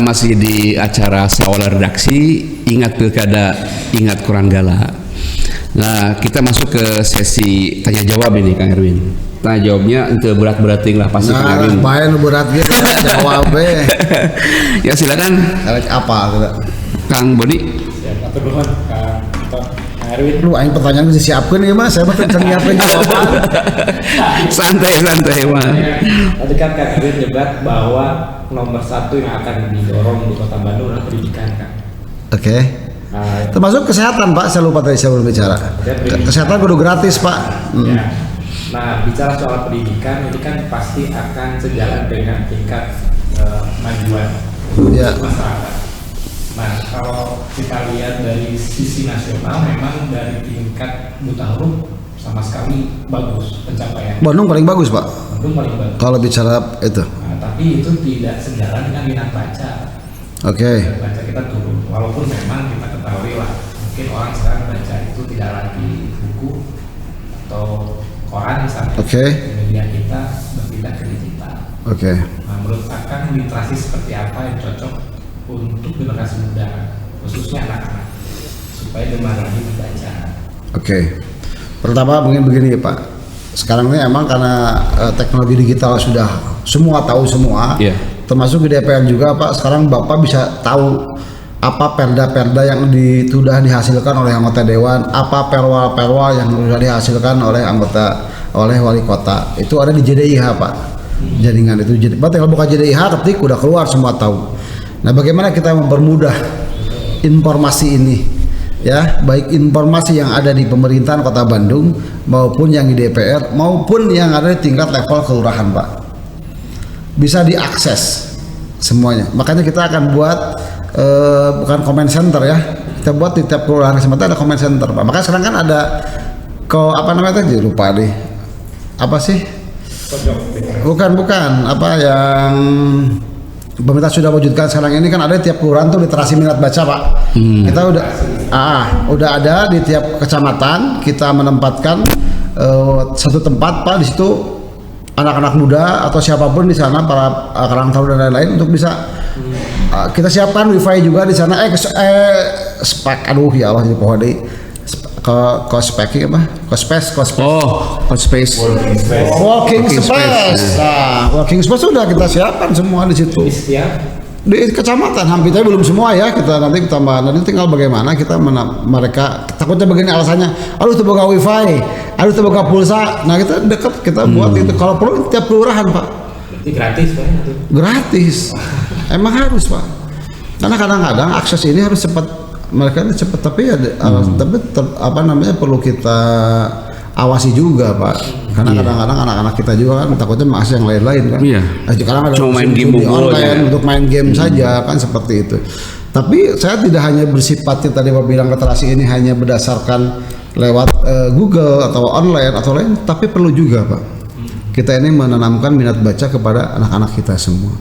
kita masih di acara Sawala Redaksi, ingat pilkada, ingat Kurang Gala. Nah, kita masuk ke sesi tanya jawab ini, Kang Erwin. Tanya jawabnya untuk berat-berating lah pasti, Kang Erwin. Baik berat gitu jawab Ya silakan. Apa Kang Bodi? Ya, atur nuhun Kang Erwin. Lu aing pertanyaan disiapkeun ya Mas, saya mah teu nyiapkeun jawaban. Santai Mas. Tadi kan Kang Erwin nyebut bahwa nomor 1 yang akan didorong di Kota Bandung adalah pendidikan, Kang. Oke. Nah, Termasuk kesehatan Pak, saya lupa tadi saya belum bicara. Kesehatan kudu gratis Pak. ya. Nah, bicara soal pendidikan ini kan pasti akan sejalan dengan tingkat kemajuan Ya. masyarakat. Nah, kalau kita lihat dari sisi nasional, memang dari tingkat buta huruf sama sekali bagus pencapaian. Bandung paling bagus Pak. Bandung paling bagus. Kalau bicara itu. Nah, tapi itu tidak sejalan dengan minat baca. Oke. Minat baca kita turun. Walaupun memang kita ketahui lah, mungkin orang sekarang baca itu tidak lagi buku atau koran misalnya. Oke. Media kita berpindah ke digital. Oke. Nah, menurut Akang literasi seperti apa yang cocok untuk generasi muda, khususnya anak-anak, supaya gemar lagi membaca? Oke. Pertama mungkin begini Pak. Sekarang ini emang karena teknologi digital sudah semua tahu semua. Iya. Termasuk di DPR juga Pak. Sekarang Bapak bisa tahu apa perda-perda yang sudah dihasilkan oleh anggota dewan, apa perwa-perwa yang sudah dihasilkan oleh wali kota. Itu ada di JDIH Pak. Jaringan itu. Berarti kalau buka JDIH ketik udah keluar semua tahu. Nah, bagaimana kita mempermudah informasi ini? Ya, baik informasi yang ada di pemerintahan Kota Bandung maupun yang di DPR maupun yang ada di tingkat level kelurahan, Pak. Bisa diakses semuanya. Makanya kita akan buat bukan comment center ya. Kita buat di tiap kelurahan kesempatan ada comment center, Pak. Makanya sekarang kan ada apa namanya tadi lupa deh. Apa sih? Bukan apa yang pemerintah sudah wujudkan sekarang ini kan ada di tiap kelurahan tuh literasi minat baca Pak. Kita udah ada di tiap kecamatan, kita menempatkan satu tempat Pak, di situ anak-anak muda atau siapapun di sana, para karang taruna dan lain-lain untuk bisa kita siapkan wifi juga di sana. Spek aduh ya Allah jadi pohon deh. Kospeki apa? Kospes. Oh, Kospes. Walking space. Nah, walking space sudah kita siapkan semua di situ. Di kecamatan hampir tapi belum semua ya, kita nanti tambah. Nanti tinggal bagaimana kita mereka takutnya begini alasannya, aduh terbuka wifi, aduh terbuka pulsa. Nah kita dekat kita buat itu. Kalau perlu tiap kelurahan Pak. Berarti gratis Pak? Gratis. Emang harus Pak. Karena kadang-kadang akses ini harus cepat. Mereka ini cepat tapi apa namanya perlu kita awasi juga Pak. Karena kadang-kadang anak-anak kita juga kan takutnya mengakses yang lain-lain kan. Iya. Sekarang ada cuma main game online untuk main game saja kan seperti itu. Tapi saya tidak hanya bersifat tadi Pak bilang literasi ini hanya berdasarkan lewat Google atau online atau lain, tapi perlu juga Pak. Kita ini menanamkan minat baca kepada anak-anak kita semua.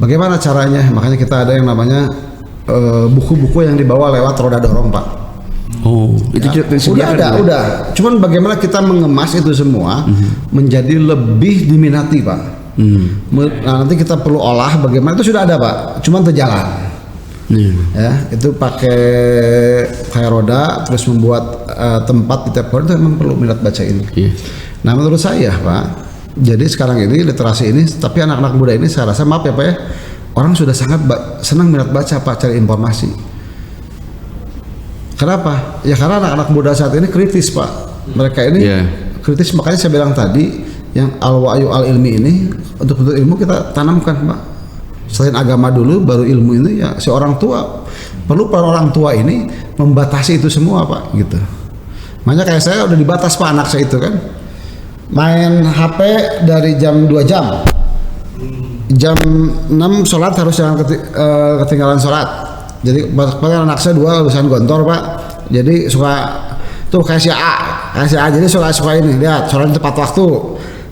Bagaimana caranya? Makanya kita ada yang namanya buku-buku yang dibawa lewat roda dorong Pak. Oh, itu ya, udah. Cuman bagaimana kita mengemas itu semua menjadi lebih diminati Pak. Nah, nanti kita perlu olah bagaimana itu sudah ada Pak. Cuman terjalan. Ya, itu pakai kayak roda terus membuat tempat di tiap itu memang perlu minat baca ini. Nah, menurut saya Pak, jadi sekarang ini literasi ini, tapi anak-anak muda ini saya rasa maaf ya Pak ya. Orang sudah sangat senang minat baca Pak, cari informasi. Kenapa? Ya karena anak-anak muda saat ini kritis Pak. Mereka ini kritis, makanya saya bilang tadi yang al-wa'yu al-ilmi ini untuk ilmu kita tanamkan Pak. Selain agama dulu baru ilmu ini ya si orang tua. Perlu para orang tua ini membatasi itu semua Pak gitu. Makanya kayak saya udah dibatas Pak anak saya itu kan. Main HP dari jam 2 jam. Jam 6 sholat harus jangan ketinggalan sholat. Jadi bahkan anak saya 2 lulusan gontor Pak. Jadi suka tuh kasih A jadi suka ini lihat sholat tepat waktu,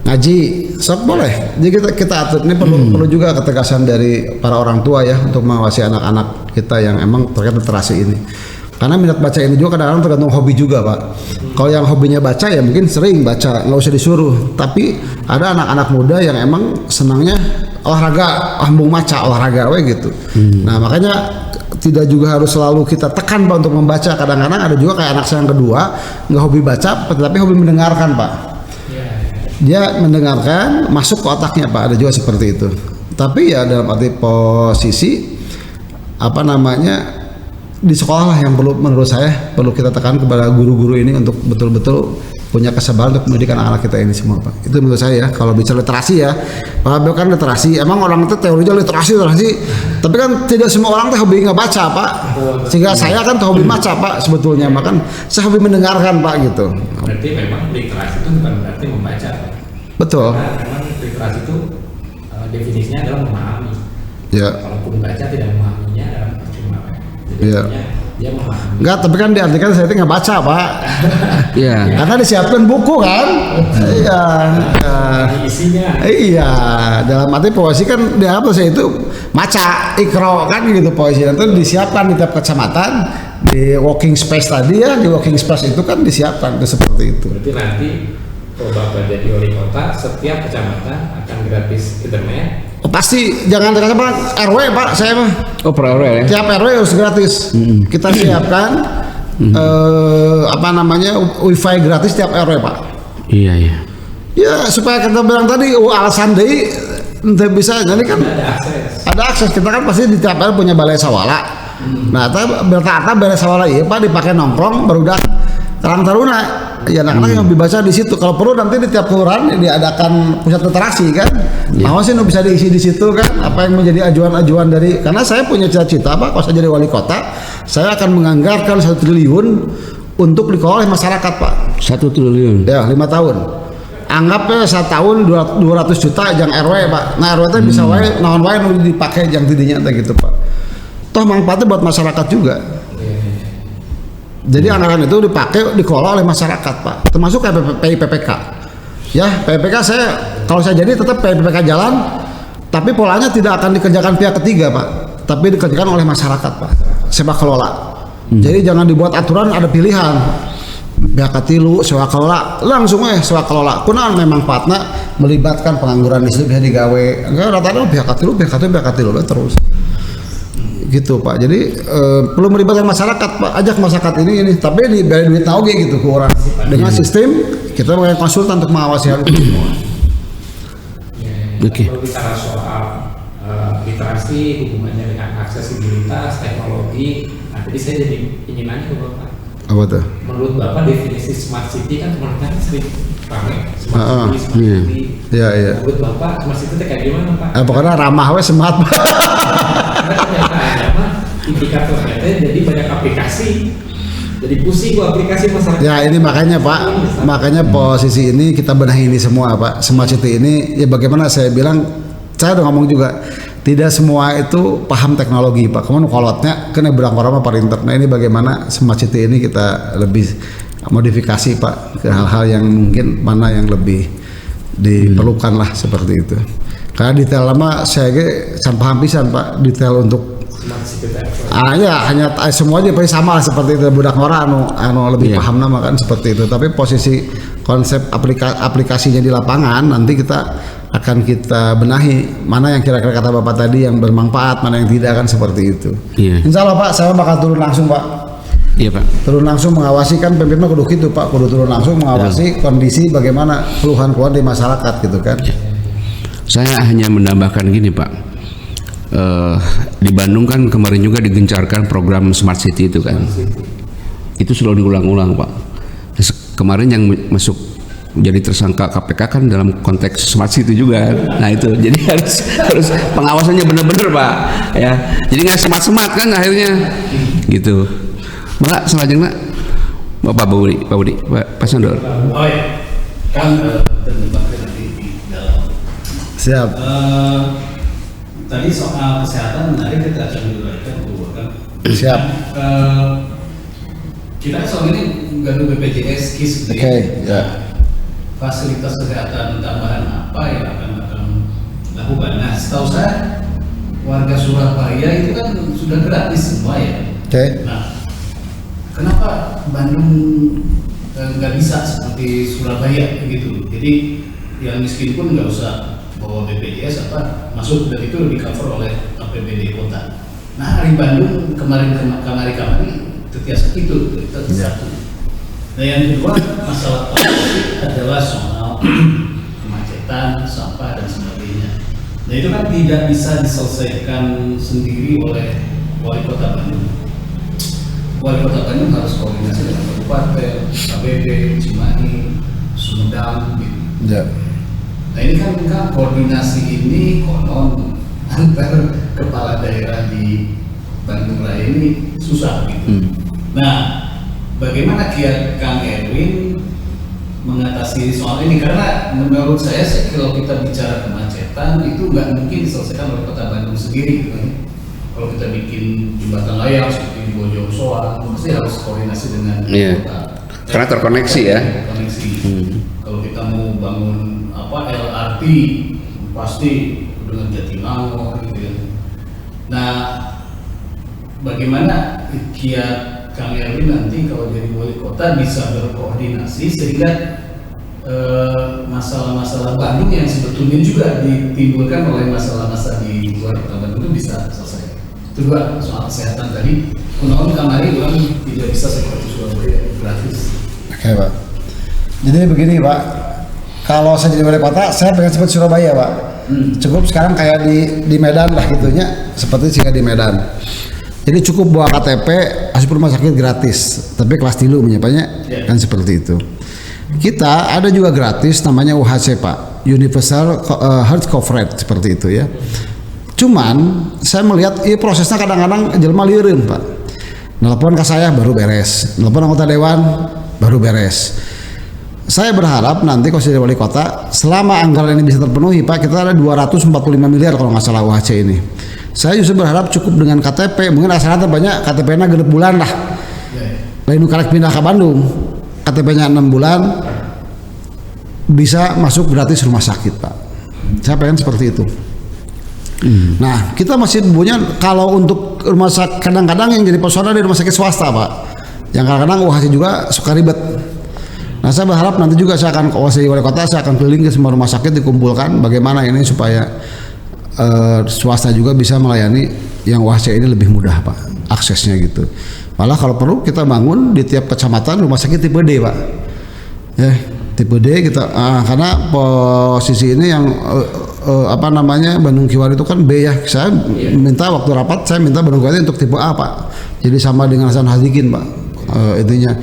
ngaji sok boleh. Jadi kita atur ini perlu juga ketegasan dari para orang tua ya untuk mengawasi anak-anak kita yang emang terkait literasi ini. Karena minat baca ini juga kadang-kadang tergantung hobi juga Pak. Kalau yang hobinya baca ya mungkin sering baca, nggak usah disuruh. Tapi ada anak-anak muda yang emang senangnya olahraga ambung maca olahraga we gitu. Nah makanya tidak juga harus selalu kita tekan Pak untuk membaca. Kadang-kadang ada juga kayak anak saya yang kedua nggak hobi baca tapi hobi mendengarkan Pak. Dia mendengarkan masuk ke otaknya Pak, ada juga seperti itu. Tapi ya dalam arti posisi apa namanya di sekolah lah yang perlu menurut saya perlu kita tekan kepada guru-guru ini untuk betul-betul punya kesabaran untuk mendidik anak-anak kita ini semua Pak. Itu menurut saya ya, kalau bicara literasi ya. Pak kan literasi, emang orang itu teorinya literasi, tapi kan tidak semua orang tuh hobi nggak baca Pak. Sehingga saya kan tuh hobi baca Pak sebetulnya, makan saya hobi mendengarkan Pak gitu. Berarti memang literasi itu bukan berarti membaca Pak. Betul. Karena memang literasi itu definisinya adalah memahami. Ya. Kalaupun baca tidak memahaminya dalam percuma Pak. Jadi Iya. dia memahami. Enggak, tapi kan diartikan saya itu nggak baca Pak. Iya. Karena disiapkan buku kan. Iya. Isinya. Iya, dalam arti puisi kan di apa sih itu maca ikro kan gitu puisi itu disiapkan di tiap kecamatan di walking space tadi ya, di walking space itu kan disiapkan itu seperti itu. Berarti nanti kalau Bapak jadi wali kota, setiap kecamatan akan gratis internet. Oh, pasti jangan Pak RW Pak saya mah. Oh, per RW ya. Tiap RW harus gratis. Kita siapkan apa namanya wifi gratis tiap RW Pak. Iya, iya. Ya supaya kita bilang tadi alasan deh ente bisa jadi kan ada akses kita kan pasti di tiap RW punya balai sawala. Nah, bertata balai sawala iya Pak dipakai nongkrong barudak terang taruna. Ya anak-anak yang lebih baca di situ. Kalau perlu nanti di tiap kelurahan diadakan pusat literasi kan. Mau sih bisa diisi di situ kan. Apa yang menjadi ajuan-ajuan dari karena saya punya cita-cita Pak kalau saya jadi wali kota, saya akan menganggarkan 1 triliun untuk dikelola oleh masyarakat Pak. 1 triliun. Ya 5 tahun. Anggapnya 1 tahun 200 juta jang RW Pak. Nah RW itu bisa wae naon wae nu dipakai jang tidinya gitu Pak. Toh manfaatnya buat masyarakat juga. Jadi anggaran itu dipakai dikelola oleh masyarakat Pak, termasuk kayak PPK. Ya PPK saya kalau saya jadi tetap PPK jalan, tapi polanya tidak akan dikerjakan pihak ketiga Pak, tapi dikerjakan oleh masyarakat Pak, sepak kelola. Jadi jangan dibuat aturan ada pilihan. Pihak ketilu sewa kelola langsung sewa kelola. Kunaon memang patna melibatkan pengangguran listrik bisa digawe. Enggak rata-rata pihak ketilu terus. Gitu Pak, jadi perlu melibatkan masyarakat Pak, ajak masyarakat ini tapi diberi duit nauge gitu ke orang dengan sistem kita pakai konsultan untuk mengawasi hal itu semua. Oke. Kalau bicara soal literasi hubungannya dengan aksesibilitas teknologi, nah jadi saya jadi ingin nanya ke Bapak. Apa tuh? Menurut Bapak definisi smart city kan kemarin sering pakai smart city, Iya. Iya. Menurut Bapak smart city itu kayak gimana Pak? Pokoknya ramah we semat Pak. Karena ternyata ada mah indikatornya jadi banyak aplikasi, jadi pusing gua aplikasi masyarakat. Ya ini makanya Pak, makanya posisi ini kita benahi ini semua Pak. Smart city ini ya bagaimana saya bilang, saya udah ngomong juga tidak semua itu paham teknologi Pak. Kemudian kolotnya kena berang orang pada internet. Nah ini bagaimana smart city ini kita lebih modifikasi Pak ke hal-hal yang mungkin mana yang lebih diperlukan lah seperti itu. Karena detail lama saya sampah pisan Pak, detail untuk ya hanya semuanya pasti sama lah seperti itu budak orang anu lebih paham nama kan seperti itu. Tapi posisi konsep aplikasinya di lapangan nanti kita akan kita benahi mana yang kira-kira kata Bapak tadi yang bermanfaat, mana yang tidak kan seperti itu. Iya. Insya Allah Pak, saya bakal turun langsung Pak. Iya Pak. Turun langsung mengawasi kan pemimpin kudu gitu Pak, kudu turun langsung mengawasi kondisi bagaimana keluhan-keluhan di masyarakat gitu kan. Saya hanya menambahkan gini Pak, di Bandung kan kemarin juga digencarkan program Smart City itu kan, itu selalu diulang-ulang Pak. Kemarin yang masuk jadi tersangka KPK kan dalam konteks Smart City juga, nah itu jadi harus pengawasannya benar-benar Pak, ya. Jadi nggak semat-semat kan akhirnya, gitu. Mbak selanjutnya Bapak Budi, Pak Sandor. Oh ya, kan terlibatkan nanti di dalam. Siap. Tadi soal kesehatan menarik kita akan diuraikan kan. Siap. Kita soal ini Garuda BPJS KIS. Oke, ya. Fasilitas kesehatan tambahan apa yang akan lakukan? Nah, setahu saya warga Surabaya itu kan sudah gratis semua ya. Oke. Nah, kenapa Bandung nggak bisa seperti Surabaya begitu? Jadi yang miskin pun nggak usah bahwa BPJS masuk dan itu di cover oleh APBD kota. Nah, di Bandung kemarin terbiasa itu satu. Nah, yang kedua masalah adalah soal kemacetan, sampah dan sebagainya. Nah, itu kan tidak bisa diselesaikan sendiri oleh wali kota Bandung. Wali kota Bandung harus koordinasi dengan kabupaten, KBP, Cimahi, Sumedang, gitu. Ya. Nah, ini kan koordinasi ini konon antar kepala daerah di Bandung Raya ini susah gitu. Nah, bagaimana kiat Kang Erwin mengatasi soal ini? Karena menurut saya sih kalau kita bicara kemacetan itu nggak mungkin diselesaikan oleh kota Bandung sendiri gitu. Kalau kita bikin jembatan layang seperti di Bojongsoang, pasti harus koordinasi dengan kota. Karena terkoneksi ya. Terkoneksi. Kalau kita mau bangun LRT pasti dengan Jatinangor gitu ya. Nah, bagaimana kiat Kang Erwin nanti kalau jadi wali kota bisa berkoordinasi sehingga masalah-masalah Bandung yang sebetulnya juga ditimbulkan oleh masalah-masalah di luar kota Bandung itu bisa selesai. Itu juga soal kesehatan tadi. Kunaon kemarin orang tidak bisa seperti Surabaya gratis. Oke, Pak. Jadi begini, Pak. Kalau saya jadi wali kota, saya pengen seperti Surabaya, Pak. Cukup sekarang kayak di Medan lah gitunya, seperti jika di Medan. Jadi cukup bawa KTP, asup rumah sakit gratis, tapi kelas tilu menyapanya kan seperti itu. Kita ada juga gratis namanya UHC, Pak, Universal Health Coverage seperti itu ya. Cuman saya melihat ini prosesnya kadang-kadang jelema lieureun, Pak. Nelpon ke saya baru beres, nelpon anggota dewan baru beres. Saya berharap nanti kalau jadi wali kota, selama anggaran ini bisa terpenuhi, Pak, kita ada 245 miliar kalau nggak salah UHC ini. Saya justru berharap cukup dengan KTP, mungkin asalnya terbanyak KTP-nya genep bulan lah. Lain karek pindah ke Bandung, KTP-nya 6 bulan, bisa masuk gratis rumah sakit, Pak. Saya pengen seperti itu. Nah, kita masih punya, kalau untuk rumah sakit, kadang-kadang yang jadi persoalan di rumah sakit swasta, Pak. Yang kadang-kadang UHC juga suka ribet. Nah, saya berharap nanti juga saya akan kuasai wali kota, saya akan keliling ke semua rumah sakit, dikumpulkan bagaimana ini supaya swasta juga bisa melayani yang UHC ini lebih mudah, Pak, aksesnya gitu. Malah kalau perlu kita bangun di tiap kecamatan rumah sakit tipe D, Pak. Ya, tipe D kita karena posisi ini yang Bandung Kiwari itu kan B ya. Saya minta waktu rapat, saya minta Bandung Kiwari untuk tipe A, Pak. Jadi sama dengan Hasan Hadikin, Pak. Intinya.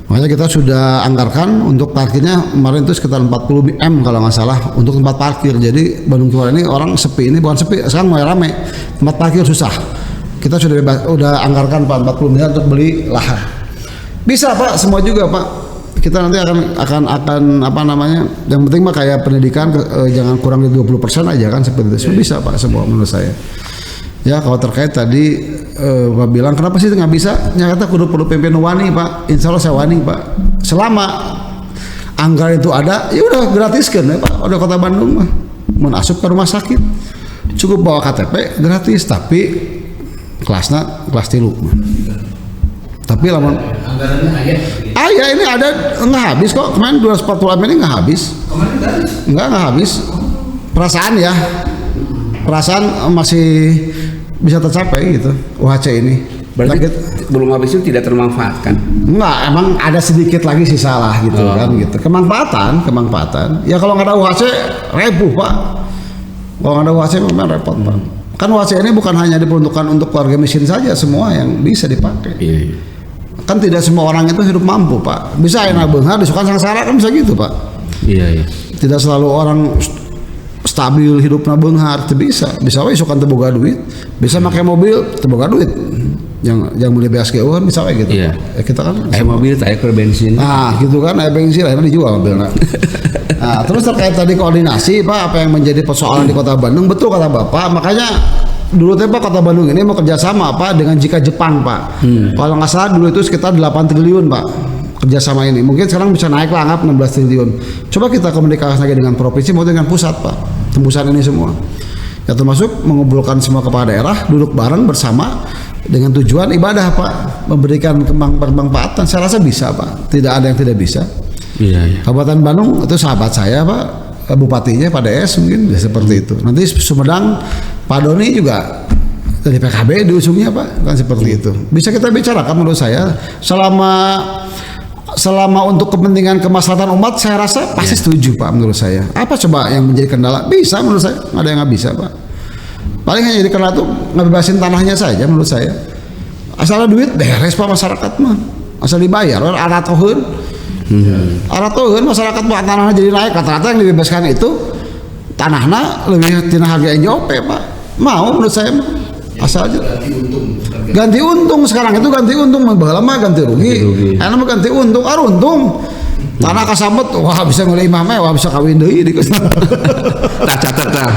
Makanya kita sudah anggarkan untuk parkirnya kemarin itu sekitar 40 M kalau nggak salah untuk tempat parkir. Jadi Bandung Kiwari ini orang sepi, ini bukan sepi, sekarang mulai rame. Tempat parkir susah. Kita sudah anggarkan, Pak, 40 miliar untuk beli lahan. Bisa, Pak, semua juga, Pak. Kita nanti akan yang penting mah kayak pendidikan jangan kurang dari 20% aja kan seperti itu. Bisa, Pak, semua menurut saya. Ya, kalau terkait tadi Pak bilang kenapa sih nggak bisa? Nyata kudu pimpin wani, Pak. Insya Allah saya wani, Pak. Selama anggaran itu ada, ya udah gratiskan ya, Pak. Udah kota Bandung mah menasup ke rumah sakit cukup bawa KTP gratis, tapi kelasnya kelas 3. Tapi lamun anggarannya ayah ini ada nggak habis kok, kemarin 240 M ini nggak habis. Kemarin gratis? Nggak habis. Perasaan masih bisa tercapai gitu UHC ini. Berarti belum habis itu tidak termanfaatkan. Enggak, emang ada sedikit lagi sisa lah gitu kan gitu. Kemanfaatan. Ya kalau nggak ada UHC rebuh, Pak. Kalau nggak ada UHC memang repot, Pak. Kan UHC ini bukan hanya diperuntukkan untuk keluarga miskin saja, semua yang bisa dipakai. Iya. Kan tidak semua orang itu hidup mampu, Pak. Bisa enak beunghar disukan sangsara kan bisa gitu, Pak. Iya. Tidak selalu orang stabil hidupna beunghar, teu bisa we sukan teu boga duit, bisa pakai mobil teu boga duit. Yang mulai BSGU kan bisa we gitu. Iya. Ya, kita kan Mobil tanya ke bensin. nah, gitu kan, bensin akhirnya dijual mobilnya. Nah, terus terkait tadi koordinasi, Pak, apa yang menjadi persoalan di Kota Bandung, betul kata Bapak, makanya dulu Pak Kota Bandung ini mau kerjasama Pak dengan Jepang, Pak. Kalau nggak salah dulu itu sekitar 8 triliun, Pak, kerjasama ini. Mungkin sekarang bisa naik lah, anggap 16 triliun. Coba kita komunikasi lagi dengan provinsi maupun dengan pusat, Pak, tembusan ini semua. Ya termasuk mengumpulkan semua kepala daerah, duduk bareng bersama dengan tujuan ibadah, Pak, memberikan bermanfaatan. Saya rasa bisa, Pak. Tidak ada yang tidak bisa. Iya. Kabupaten Bandung itu sahabat saya, Pak. bupatinya Pak DS mungkin ya seperti itu. Nanti Sumedang Pak Doni juga dari PKB diusungnya Pak, kan seperti itu. Bisa kita bicarakan menurut saya selama untuk kepentingan kemaslahatan umat, saya rasa pasti setuju Pak menurut saya. Apa coba yang menjadi kendala? Bisa menurut saya, nggak ada yang nggak bisa Pak. Paling hanya jadi kendala tuh ngebebasin tanahnya saja menurut saya. Asal ada duit beres Pak masyarakat mah, asal dibayar aratoheun. Aratoheun masyarakat buat tanahnya jadi naik, rata-rata yang dibebaskan itu tanahnya lebih tina harga NJOP Pak. Mau menurut saya mah. Asal aja ganti untung sekarang itu ganti untung baheula mah ganti rugi. Enak mah ganti untung, untung. Tanah kasambet wah bisa ngeuleum imam wah bisa kawin deui di Tah catet tah.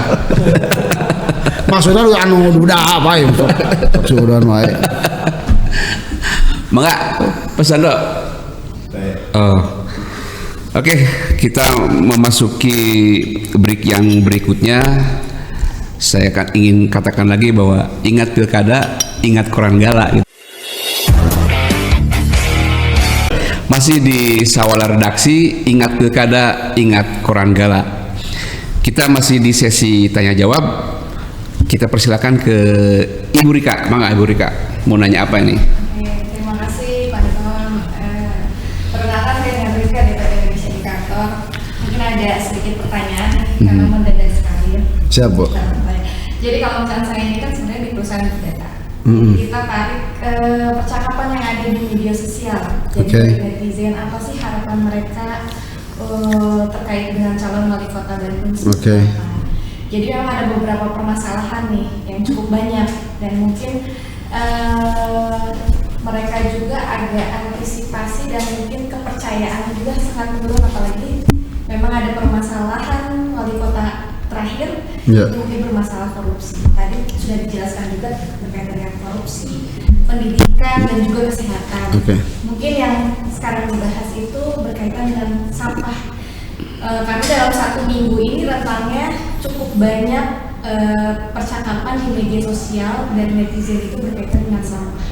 Maksudnya lu anu duda apa ya sudah wae. Mangga pesan dok. Oh. Oke, kita memasuki break yang berikutnya. Saya ingin katakan lagi bahwa ingat pilkada, ingat koran gala gitu. Masih di Sawala Redaksi, ingat pilkada, ingat koran gala. Kita masih di sesi tanya jawab. Kita persilakan ke Ibu Rika. Mangga Ibu Rika, mau nanya apa ini? Terima kasih Pak Tom. Perkenalkan saya dengan Rika DPR Indonesia di kantor. Mungkin ada sedikit pertanyaan karena mendadak sekali. Siap Bu. Jadi kalau misalnya saya ini kan sebenarnya di perusahaan big data. Kita tarik percakapan yang ada di media sosial. Jadi netizen apa sih harapan mereka terkait dengan calon wali kota Bandung? Jadi memang ada beberapa permasalahan nih yang cukup banyak dan mungkin mereka juga agak antisipasi dan mungkin kepercayaan juga sangat menurun, apalagi memang ada permasalahan wali kota terakhir itu mungkin bermasalah korupsi. Tadi sudah dijelaskan juga terkait dengan korupsi, pendidikan dan juga kesehatan. Mungkin yang sekarang dibahas itu berkaitan dengan sampah. Karena dalam 1 minggu ini rentangnya cukup banyak percakapan di media sosial dan netizen itu berkaitan dengan sampah.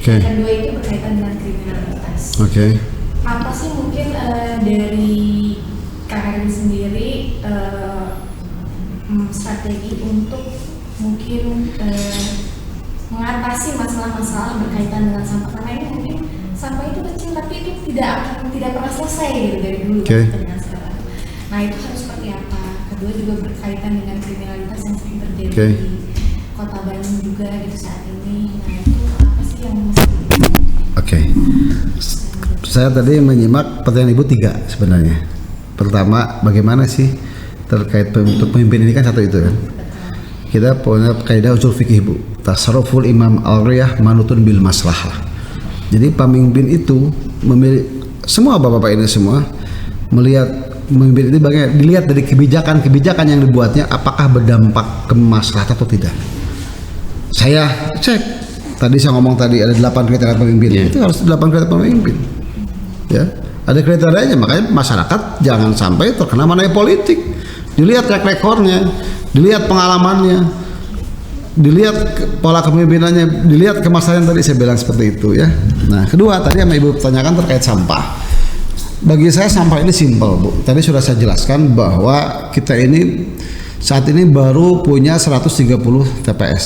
Kedua itu berkaitan dengan kriminalitas. Apa sih mungkin dari Kang Erwin sendiri strategi untuk mungkin mengatasi masalah-masalah berkaitan dengan sampah, karena ini mungkin sampah itu kecil tapi itu tidak pernah selesai gitu dari dulu dengan sekarang. Nah itu harus seperti apa? Kedua juga berkaitan dengan kriminalitas yang sering terjadi di kota Bandung juga gitu saat ini. Nah itu apa sih yang Saya tadi menyimak pertanyaan Ibu 3 sebenarnya. Pertama, bagaimana sih terkait untuk pemimpin ini kan satu itu kan. Kita punya kaidah usul fikih Bu. Tasarruful imam al-riyah manutun bil maslahah. Jadi pemimpin itu semua bapak-bapak ini semua melihat pemimpin itu bagaimana dilihat dari kebijakan yang dibuatnya apakah berdampak ke maslahat atau tidak. Saya cek tadi saya ngomong tadi ada 8 kriteria pemimpin. Itu harus 8 kriteria pemimpin. Ya, ada kriterianya, makanya masyarakat jangan sampai terkena manai politik. Dilihat track recordnya, dilihat pengalamannya, dilihat pola kepemimpinannya, dilihat kemaslahatan tadi saya bilang seperti itu ya. Nah kedua tadi yang Ibu tanyakan terkait sampah. Bagi saya sampah ini simpel Bu. Tadi sudah saya jelaskan bahwa kita ini saat ini baru punya 130 TPS.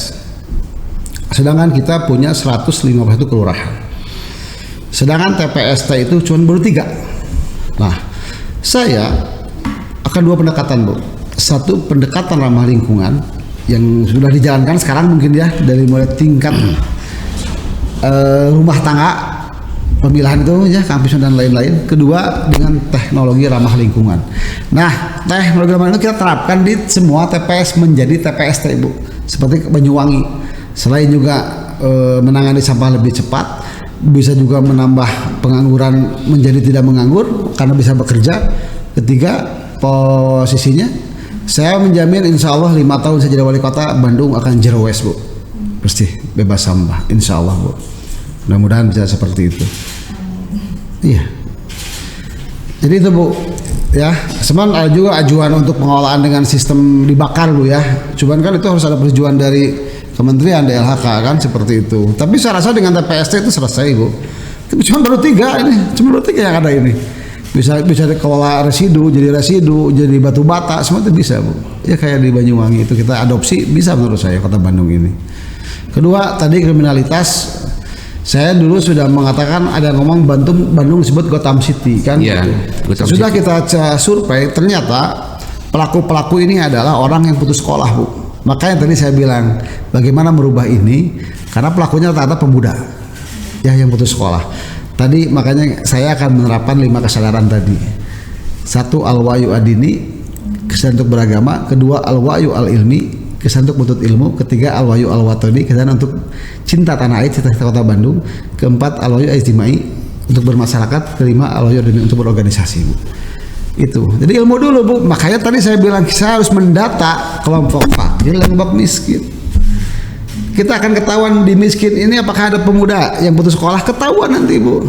Sedangkan kita punya 151 kelurahan. Sedangkan TPS itu cuma baru 3. Nah saya akan 2 pendekatan Bu. Satu pendekatan ramah lingkungan yang sudah dijalankan sekarang mungkin ya dari mulai tingkat rumah tangga pemilahan itu ya kampus dan lain-lain. Kedua dengan teknologi ramah lingkungan. Nah teknologi ramah lingkungan kita terapkan di semua TPS menjadi TPS Bu, seperti Banyuwangi. Selain juga menangani sampah lebih cepat, bisa juga menambah pengangguran menjadi tidak menganggur karena bisa bekerja. Ketiga posisinya saya menjamin insya Allah 5 tahun saya jadi wali kota Bandung akan zero waste Bu, bersih bebas sampah insya Allah Bu. Mudah-mudahan bisa seperti itu. Iya. Jadi itu Bu ya. Sebenarnya ada juga ajuan untuk pengelolaan dengan sistem dibakar Bu ya. Cuman kan itu harus ada persetujuan dari Kementerian DLHK kan seperti itu. Tapi saya rasa dengan TPST itu selesai Bu. Cuma baru 3 ini, cuma baru 3 yang ada ini. bisa dikelola residu, jadi batu bata, semua itu bisa Bu. Ya kayak di Banyuwangi itu kita adopsi bisa menurut saya kota Bandung ini. Kedua tadi kriminalitas, saya dulu sudah mengatakan ada ngomong Bandung disebut Gotham City kan. Iya, Gotham Sudah City. kita survei ternyata pelaku ini adalah orang yang putus sekolah Bu. Makanya tadi saya bilang bagaimana merubah ini karena pelakunya rata-rata pemuda ya yang putus sekolah. Tadi makanya saya akan menerapkan 5 kesadaran tadi. 1 al-wa'yu ad-dini, kesadaran untuk beragama. 2 al-wa'yu al-ilmi, kesadaran untuk menuntut ilmu. 3 al-wa'yu al-watani, kesadaran untuk cinta tanah air, cinta kota Bandung. 4 al-wa'yu al-ijtimai, untuk bermasyarakat. 5 al-wa'yu ad-dini, untuk berorganisasi Bu. Itu. Jadi ilmu dulu Bu. Makanya tadi saya bilang saya harus mendata kelompok fakir, kelompok miskin. Kita akan ketahuan di miskin ini apakah ada pemuda yang putus sekolah, ketahuan nanti Bu.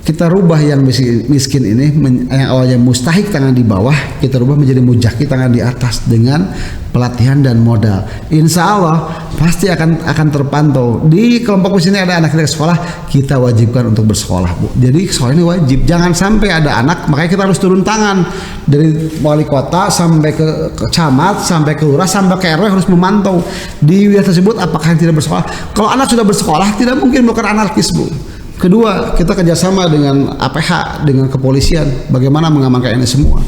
Kita rubah yang miskin ini yang awalnya mustahik tangan di bawah, kita rubah menjadi mujahid tangan di atas dengan pelatihan dan modal. Insya Allah pasti akan terpantau. Di kelompok miskin ini ada anak kita sekolah, kita wajibkan untuk bersekolah Bu. Jadi sekolah ini wajib. Jangan sampai ada anak, makanya kita harus turun tangan dari wali kota sampai ke camat, sampai ke lurah, sampai ke RW harus memantau di wilayah tersebut apakah yang tidak bersekolah. Kalau anak sudah bersekolah tidak mungkin melakukan anarkis Bu. Kedua, kita kerjasama dengan APH, dengan kepolisian, bagaimana mengamankan ini semua.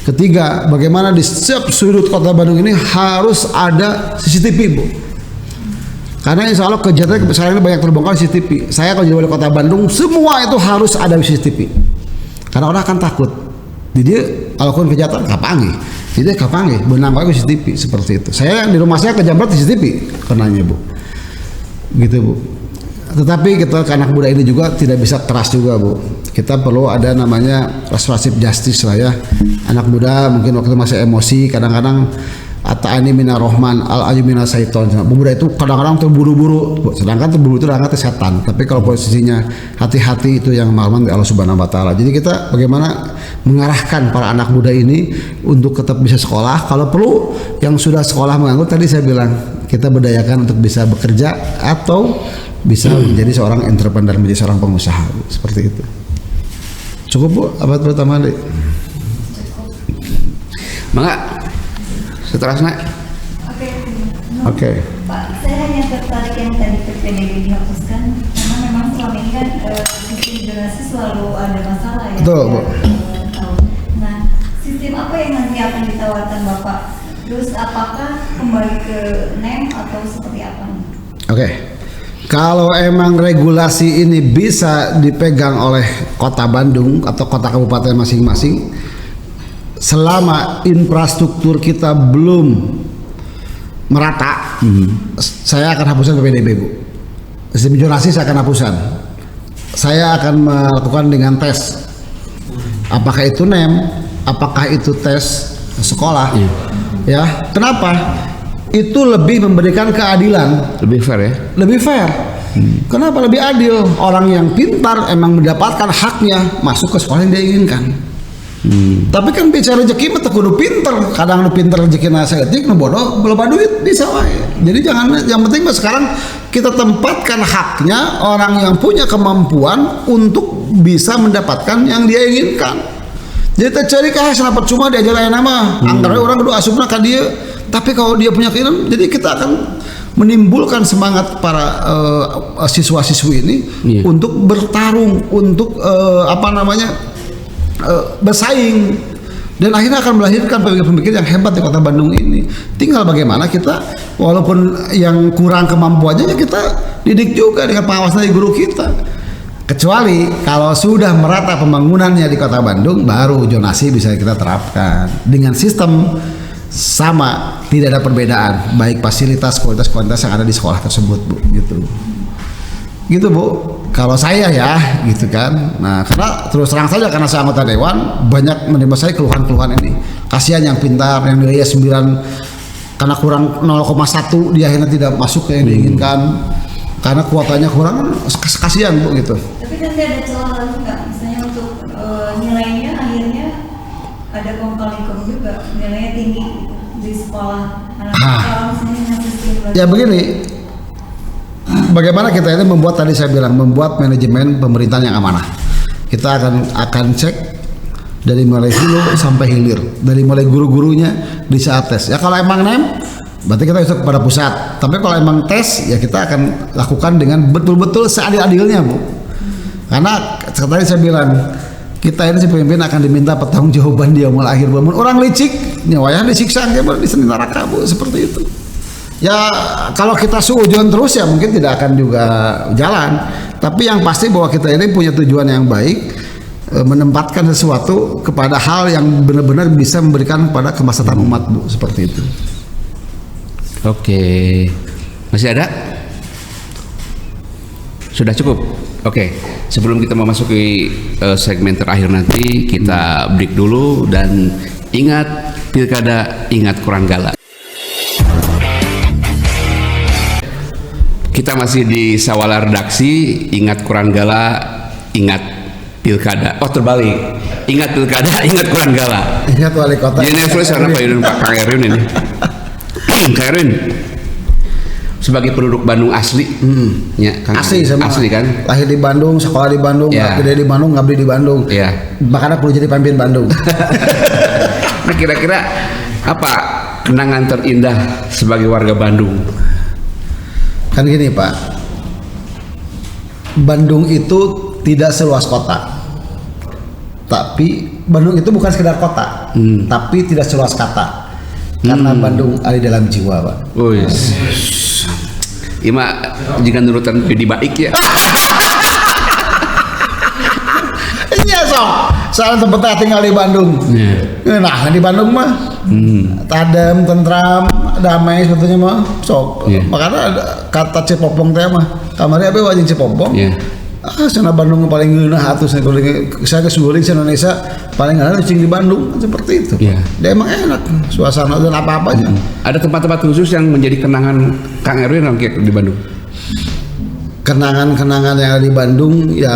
Ketiga, bagaimana di setiap sudut kota Bandung ini harus ada CCTV Bu. Karena insya Allah kejahatan sekarang ini banyak terbongkar CCTV. Saya kalau jadi wali kota Bandung, semua itu harus ada CCTV. Karena orang akan takut. Jadi kalau kejahatan kapangi, jadi kapangi, benang pakai CCTV seperti itu. Saya di rumah saya kejamret CCTV, kenanya Bu. Gitu Bu. Tetapi kita anak muda ini juga tidak bisa keras juga Bu. Kita perlu ada namanya restoratif justice lah ya. Anak muda mungkin waktu masih emosi kadang-kadang ata'ani minar rahman al-ayu minas syaiton. Pemuda itu kadang-kadang terburu-buru, sedangkan terburu itu adalah setan. Tapi kalau posisinya hati-hati itu yang rahman Allah Subhanahu wa taala. Jadi kita bagaimana mengarahkan para anak muda ini untuk tetap bisa sekolah. Kalau perlu yang sudah sekolah menganggur tadi saya bilang kita berdayakan untuk bisa bekerja atau bisa menjadi seorang entrepreneur, menjadi seorang pengusaha seperti itu. Cukup Bu, apa pertama deh? Mangga seterusnya. Oke. Pak, saya hanya tertarik yang tadi PPDB dihapuskan karena memang selama ini kan sistem zonasi selalu ada masalah ya. Betul Bu. Nah, sistem apa yang nanti akan ditawarkan Bapak? Terus apakah kembali ke NEM atau seperti apa? Oke. Kalau emang regulasi ini bisa dipegang oleh kota Bandung atau kota kabupaten masing-masing, selama infrastruktur kita belum merata, saya akan hapuskan PPDB Bu. Sistem zonasi saya akan hapuskan. Saya akan melakukan dengan tes. Apakah itu NEM, apakah itu tes sekolah? Ya, kenapa? Itu lebih memberikan keadilan, Lebih fair ya. lebih fair. Kenapa lebih adil? Orang yang pintar emang mendapatkan haknya masuk ke sekolah yang dia inginkan. Tapi kan bicara rezeki mah kudu pinter. Kadang lu pinter rezeki nasa etik, nu bodoh belum ada duit bisa wae. Jadi jangan, yang penting mah sekarang kita tempatkan haknya orang yang punya kemampuan untuk bisa mendapatkan yang dia inginkan. Jadi tercari hasil percuma diajar aya nama. Anggar orang kudu asupna ka dieu. Tapi kalau dia punya keinginan, jadi kita akan menimbulkan semangat para siswa-siswi ini untuk bertarung, untuk bersaing, dan akhirnya akan melahirkan pemikir-pemikir yang hebat di kota Bandung ini. Tinggal bagaimana kita, walaupun yang kurang kemampuannya, ya kita didik juga dengan pengawasan dari guru kita. Kecuali kalau sudah merata pembangunannya di kota Bandung, baru zonasi bisa kita terapkan dengan sistem sama, tidak ada perbedaan baik fasilitas kualitas yang ada di sekolah tersebut Bu, gitu Bu. Kalau saya ya gitu kan. Nah, karena terus terang saja karena saya anggota dewan banyak menerima saya keluhan-keluhan ini. Kasihan yang pintar yang nilainya 9 karena kurang 0,1 dia akhirnya tidak masuk ke yang diinginkan karena kuotanya kurang, kasihan Bu gitu. Tapi nanti ada celah lagi nggak? Misalnya untuk nilainya akhirnya ada kong kali kong juga nilainya tinggi di sekolah anak sekolah misalnya dengan sistem Ya begini, bagaimana kita ini membuat, tadi saya bilang, membuat manajemen pemerintahan yang amanah. kita akan cek dari mulai hulu sampai hilir, dari mulai guru-gurunya di saat tes. Ya kalau emang berarti kita bisa kepada pusat. Tapi kalau emang tes, ya kita akan lakukan dengan betul-betul seadil-adilnya, Bu. Karena tadi saya bilang, kita ini si pemimpin akan diminta pertanggungjawaban dia mulai akhir bulan. Orang licik, nyawanya disiksa, dia di seni neraka, Bu, seperti itu. Ya kalau kita suujon terus ya mungkin tidak akan juga jalan. Tapi yang pasti bahwa kita ini punya tujuan yang baik, menempatkan sesuatu kepada hal yang benar-benar bisa memberikan kepada kemaslahatan umat, Bu, seperti itu. Oke, masih ada? Sudah cukup? Oke, sebelum kita memasuki segmen terakhir nanti, kita break dulu dan ingat pilkada, ingat Kurang Galak. Kita masih di Sawala Redaksi, ingat Kurang Galak, ingat pilkada. Oh terbalik, ingat pilkada, ingat Kurang Galak. Ingat wali kota. Jadi Netflix karena Pak Yudin, Pak Kang Erwin ini. Kang Erwin sebagai penduduk Bandung asli, ya, Kang Asli sama. Asli kan? Lahir di Bandung, sekolah di Bandung, Ya. gede di Bandung, ngabdi di Bandung. Ya. Makanya perlu jadi pemimpin Bandung. Nah kira-kira apa kenangan terindah sebagai warga Bandung? Kan gini Pak, Bandung itu tidak seluas kota, tapi Bandung itu bukan sekedar kota, tapi tidak seluas kata, karena Bandung ada di dalam jiwa, Pak. Wis. Ima jika nurutan jadi baik ya. Iya sok, soal tempat tinggal di Bandung. Nah di Bandung mah tadem, tentram, damai sebetulnya mah sok. Makanya ada kata Cipopong teh mah kamarnya apa wajib Cipopong. Sana Bandung paling geunah atuh saya kesuling Indonesia paling geunah cing di Bandung seperti itu. Dia emang enak suasana dan apa-apanya. Ada tempat-tempat khusus yang menjadi kenangan Kang Erwin di Bandung. Kenangan-kenangan yang ada di Bandung ya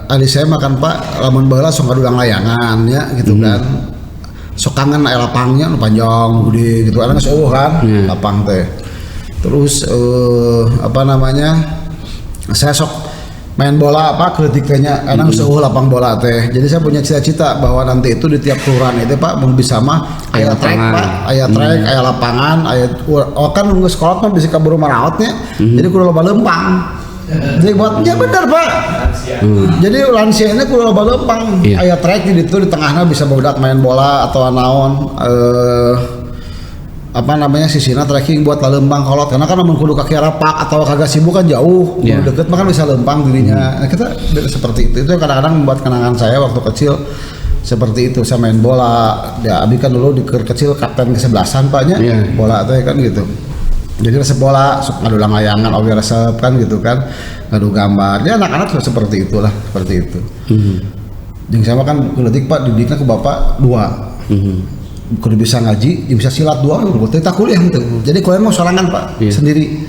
adik saya makan Pak lamun baheula sok ngadulang layangan ya gitu kan. Sok kangen aya lapangnya nu panjang gede gitu. Ada geus eueuh kan lapang teh. Terus apa namanya? Saya sok main bola apa kritiknya karena usaha lapang bola teh. Jadi saya punya cita-cita bahwa nanti itu di tiap kelurahan itu Pak mau bisa mah aya trek Pak, aya trek, aya lapangan, aya kan nunggu sekolah kan bisa kaburu maraotnya. Jadi kudu loba lempang. Jadi buatnya benar Pak. Jadi lansia ini kudu loba lempang. Aya trek di ditu di tengahnya bisa bodak main bola atau naon apa namanya sisina trekking buat lempang kolot karena kan kudu kaki rapak atau kagak sibuk kan jauh deket mah kan bisa lempang dirinya. Nah, kita seperti itu kadang-kadang membuat kenangan saya waktu kecil seperti itu. Saya main bola ya abi kan dulu di kecil kapten kesebelasan Paknya bola teh kan gitu. Jadi resep bola ngadulang layangan oge resep kan gitu kan ngadu gambar ya anak-anak seperti itulah seperti itu. Jeung saya kan kulitik Pak didiknya ke bapak 2 kudu bisa ngaji, bisa silat 2, kita kuliah gitu. Jadi kuliah mau sorangan Pak, sendiri.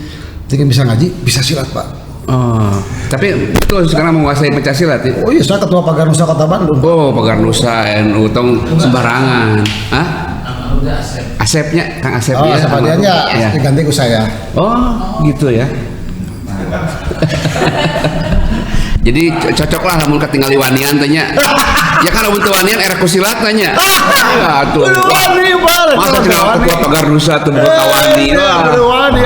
Jadi bisa ngaji, bisa silat Pak. Oh, tapi itu sekarang menguasai pencaksilat ya? Oh iya, saya ketua Pagarnusa Kota Bandung. Oh, Pagarnusa, NU, tong sembarangan. Hah? Asepnya, Kang Asep ya. Oh, sama dia diganti ke saya. Oh, gitu ya. Jadi cocok lah namun ketinggali wanian tanya. Ya kan namun wanian era kusilat tanya. Aduh. Wani Pak. Masa cenah ketua Pagarnusa tuh buka wani. Wani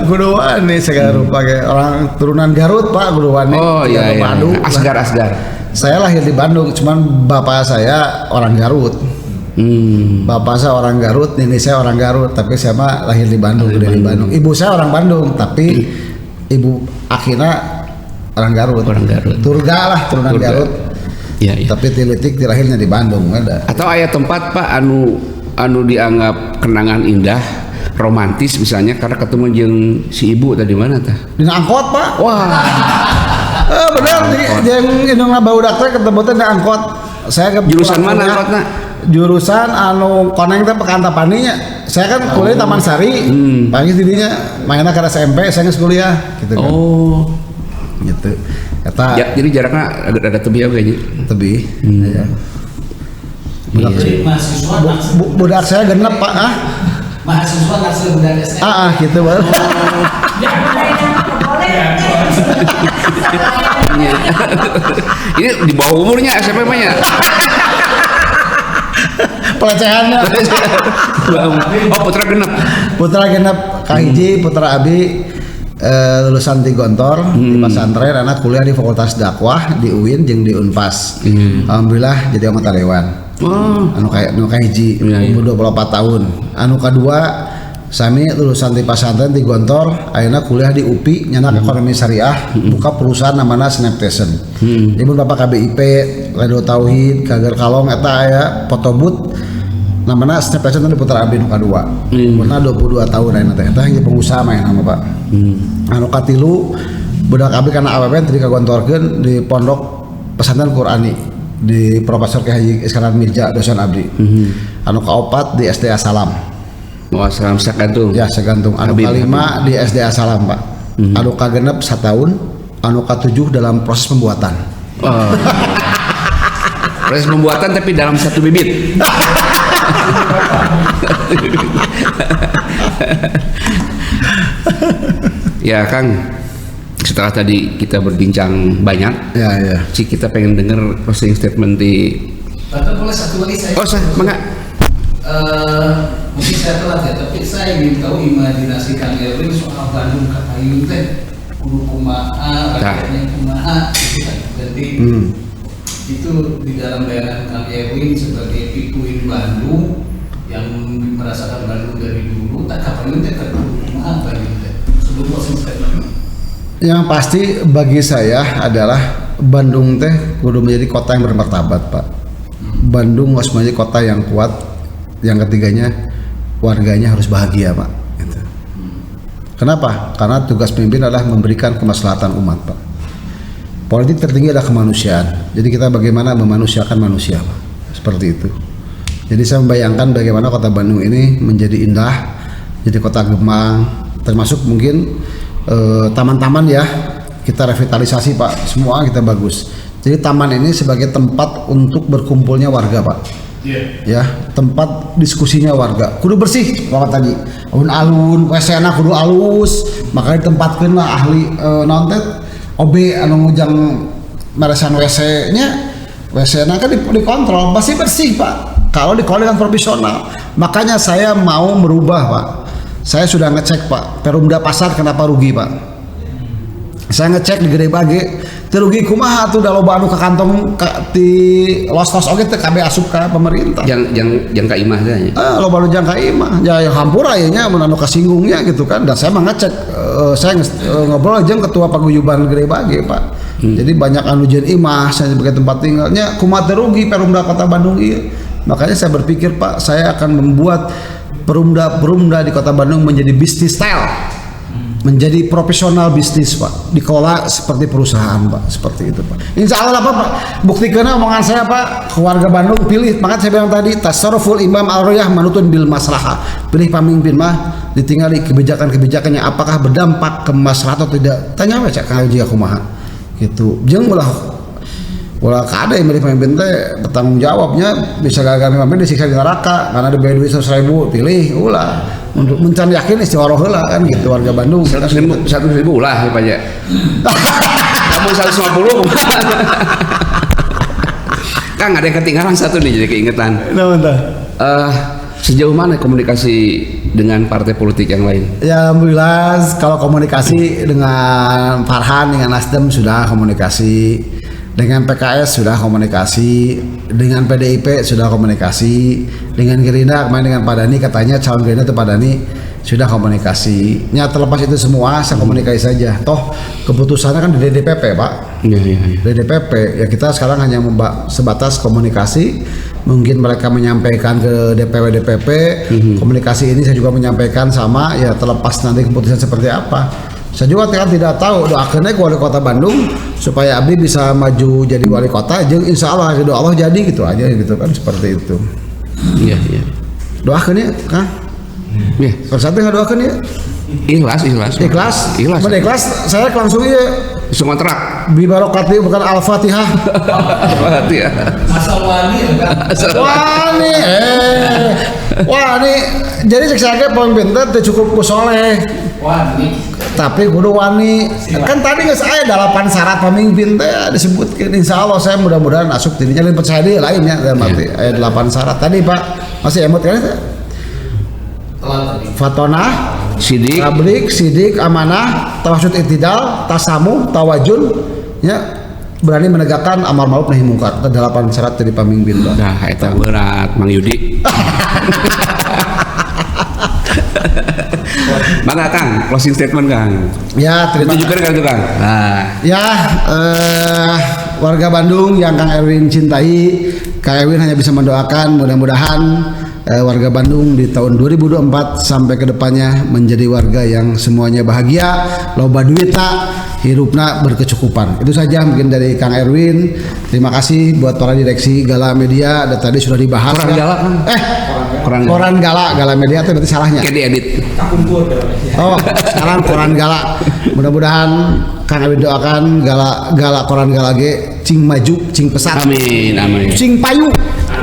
Guru Wani segala rupa kayak orang turunan Garut Pak Guru Wani. Oh iya. Asgar. Saya lahir di Bandung, cuman bapak saya orang Garut. Bapak saya orang Garut, nenek saya orang Garut, tapi saya mah lahir di Bandung, gede di Bandung. Ibu saya orang Bandung, tapi ibu akhirnya orang Garut. Turga lah turunan Garut. Iya. Tapi tilitik lahirnya di Bandung ada. Atau aya tempat Pak anu dianggap kenangan indah, romantis misalnya karena ketemu jeung si ibu tadi mana tah? Di angkot Pak. Wah. Bener jeung indungna barudak teh ketemu teh di angkot. Saya ke jurusan mana angkotna? Jurusan anu koneng teh Pekantapaninya. Saya kan kuliah Taman Sari. Pagi didinya mainna ke SMP, saya geus kuliah gitu kan. Oh. Gitu. Kata jadi jaraknya ada tebih kayaknya. Tebih. Ya. Budak saya genep Pak. Mahasiswa naksir budak SMA. Gitu baru. Boleh. Iya. Ini di bawah umurnya SMM-nya. Pelecehannya. Oh, putra genep. Putra genep kahiji, putra abi lulusan di Gontor di pesantren, anak kuliah di Fakultas Dakwah di UIN jeung di Unpas. Alhamdulillah jadi anggota dewan. Anu kahiji umur 24 tahun. Anu kedua sami lulusan di pesantren di Gontor, ayeuna kuliah di UPI nyanak ekonomi syariah, buka perusahaan namana Snaptation. Ibu bapak KBIP, Radio Tauhid, Kager Kalong eta aya photobooth namanya Snapcation tadi putra abdi nu kadua. Umurna 22 tahun ayeuna teh. Eta hiji pengusaha main nama Pak. Anu katilu budak abdi kana AWPN tadi kagontorkeun di Pondok Pesantren Qurani di Profesor Kyai Haji Iskandar Mirja dosen abdi. Anu kaopat di SDA Salam. Wah, Salam Sagantung. Ya, Sagantung. Anu kalima di SDA Salam, Pak. Anu kagenep 1 tahun, anu ka-7 dalam proses pembuatan. Proses pembuatan tapi dalam satu bibit. Ya, Kang. Setelah tadi kita berbincang banyak, ya. Kita pengen dengar closing statement di. Atau boleh satu lagi saya. Oh, mangga. Mungkin saya telat ya, tapi saya ingin tahu imajinasi Kang Erwin soal Bandung Katayu teh kudu kumaha, rakyatnya kumaha, gitu kan. Jadi itu di dalam bayangan Kang Erwin sebagai pikuin Bandung yang merasakan Bandung dari dulu, tak Katayu teh kudu kumaha Bandung teh. Sebelum closing statement. Yang pasti bagi saya adalah Bandung teh kudu menjadi kota yang bermartabat, Pak. Bandung harus menjadi kota yang kuat. Yang ketiganya warganya harus bahagia, Pak. Gitu. Kenapa? Karena tugas pemimpin adalah memberikan kemaslahatan umat, Pak. Politik tertinggi adalah kemanusiaan. Jadi kita bagaimana memanusiakan manusia, Pak. Seperti itu. Jadi saya membayangkan bagaimana kota Bandung ini menjadi indah, jadi kota gemang, termasuk mungkin taman-taman ya kita revitalisasi, Pak. Semua kita bagus. Jadi taman ini sebagai tempat untuk berkumpulnya warga, Pak. Ya, tempat diskusinya warga kudu bersih banget tadi. Alun-alun, WC-na kudu alus, makanya ditempatkeun lah ahli naon teh OB anu ngujang meresan WC-nya. WC-na kan dikontrol, pasti bersih, Pak. Kalau dikelola dengan profesional. Makanya saya mau merubah, Pak. Saya sudah ngecek, Pak. Perumda Pasar kenapa rugi, Pak? Saya ngecek di Gede Bage terugi kumaha tuh da loba anu ka kantong ti los-los oge teh kabeh asup ka pemerintah. Yang ka imah teh. Loba anu jang ka imah. Ya hampura aya nya mun anu kasinggungnya gitu kan. Dan saya mah ngecek saya ngobrol jeung ketua paguyuban Gede Bage, Pak. Jadi banyak anu jeung imah saya sebagai tempat tinggalnya kumaha terugi Perumda Kota Bandung ieu. Makanya saya berpikir, Pak, saya akan membuat perumda di Kota Bandung menjadi bisnis style. Menjadi profesional bisnis, Pak, dikelola seperti perusahaan, Pak, seperti itu, Pak. Insya Allah, Pak, buktikan omongan saya, Pak, keluarga Bandung pilih. Makanya saya bilang tadi tasarruful imam al-royah manutun bil maslahah. Pilih pemimpin mah ditinggali kebijakan-kebijakannya apakah berdampak ke maslahat atau tidak. Tanya aja kalau jika kumaha gitu. Jeung ulah kada yang milih pemimpin teh bertanggung jawabnya bisa gagal pemimpin disiksa di neraka karena ada duit 100.000 pilih ulah untuk mencari yakin istiqoroh heula kan gitu warga Bandung 100.000 ulah ya Pak ya. Kamu 150 Kang ada yang ketinggalan satu nih jadi keingetan. Sejauh mana komunikasi dengan partai politik yang lain? Ya alhamdulillah kalau komunikasi dengan Farhan dengan Nasdem sudah komunikasi. Dengan PKS sudah komunikasi, dengan PDIP sudah komunikasi, dengan Gerindra kemarin dengan Pak Dhani katanya calon Gerindra itu Pak Dhani sudah komunikasi. Terlepas itu semua saya komunikasi saja. Toh keputusannya kan di DPP, Pak. Iya. Di DPP ya kita sekarang hanya sebatas komunikasi. Mungkin mereka menyampaikan ke DPP. Komunikasi ini saya juga menyampaikan sama ya terlepas nanti keputusan seperti apa. Saya juga tidak tahu doakannya ke wali kota Bandung supaya Abdi bisa maju jadi wali kota. Insya Allah doa Allah jadi gitu aja gitu kan seperti itu. Iya. Doakan ya, Kang. Iya. Persatu nggak doakan ya? Ikhlas. Mana ikhlas? Saya langsung ya. Sumatera. Bi barokati bukan Al-Fatihah. Al-Fatihah. Asal wani kan? Wani. Jadi saya pemimpin teh cukup soleh. Wani. tapi kudu wani. Kan tadi geus aya 8 syarat pamimpin teh disebutkeun. Insyaallah saya mudah-mudahan asup dirinya lain percaya deui lainnya dalam arti aya 8 syarat. Tadi Pak masih emot kan itu? Fatonah, Sidik, tablik, sidik, amanah, tawasud itidal, tasamuh, tawajun, ya berani menegakkan amar ma'ruf nahi mungkar. Itu 8 syarat dari pamimpin. nah eta berat Mang Yudi. Mangga Kang, closing statement Kang. Ya, terima kasih. Ditunjukkan Kang itu Kang. Nah, Ya, warga Bandung yang Kang Erwin cintai, Kang Erwin hanya bisa mendoakan mudah-mudahan warga Bandung di tahun 2024 sampai ke depannya menjadi warga yang semuanya bahagia, loba duitna, hirupna berkecukupan. Itu saja mungkin dari Kang Erwin. Terima kasih buat para direksi Gala Media. Dan tadi sudah dibahas. Koran ya. Gala, Kang. Koran Gala Media itu berarti salahnya. kayak diedit. Oh, sekarang Koran Gala. Mudah-mudahan Kang Erwin doakan Gala Koran Gala ge cing maju, cing pesat. Amin, amin. Cing payu.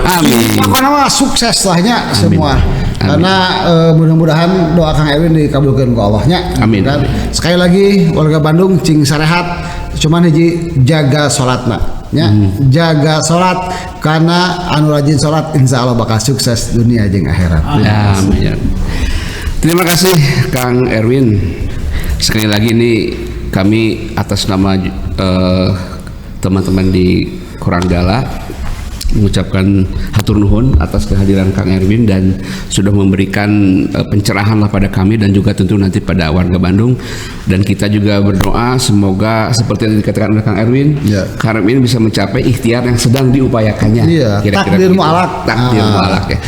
Amin. Pokoknya mah sukses lahnya Amin. semua. Amin. Karena mudah-mudahan doa Kang Erwin dikabulkan ke Allahnya. Amin. Dan sekali lagi warga Bandung cing sarehat, cuman hiji jaga salatna. Ya, jaga salat karena anu rajin salat insya Allah bakal sukses dunia jeung akhirat. Ya, amin. Terima kasih Kang Erwin. Sekali lagi ini kami atas nama teman-teman di Koran Gala mengucapkan hatur nuhun atas kehadiran Kang Erwin dan sudah memberikan pencerahan lah pada kami dan juga tentu nanti pada warga Bandung. Dan kita juga berdoa semoga seperti yang dikatakan oleh Kang Erwin, Ya. Kang Erwin bisa mencapai ikhtiar yang sedang diupayakannya. Iya, takdir begitu. mu'alak. Takdir mu'alak ya.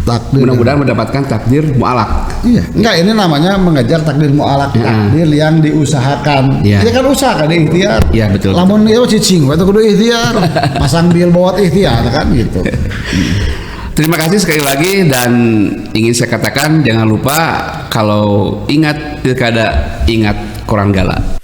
Takdir. Mudah-mudahan mendapatkan takdir mu'alak. Iya, enggak ini namanya mengejar takdir mu'alak, Ya. takdir yang diusahakan. Ya. Ini kan usaha kan ikhtiar. Ya, betul. Lamun ieu cicing itu kudu ikhtiar. Pasang billboard ikhtiar kan gitu. Terima kasih sekali lagi dan ingin saya katakan jangan lupa kalau ingat pilkada ingat Koran Gala.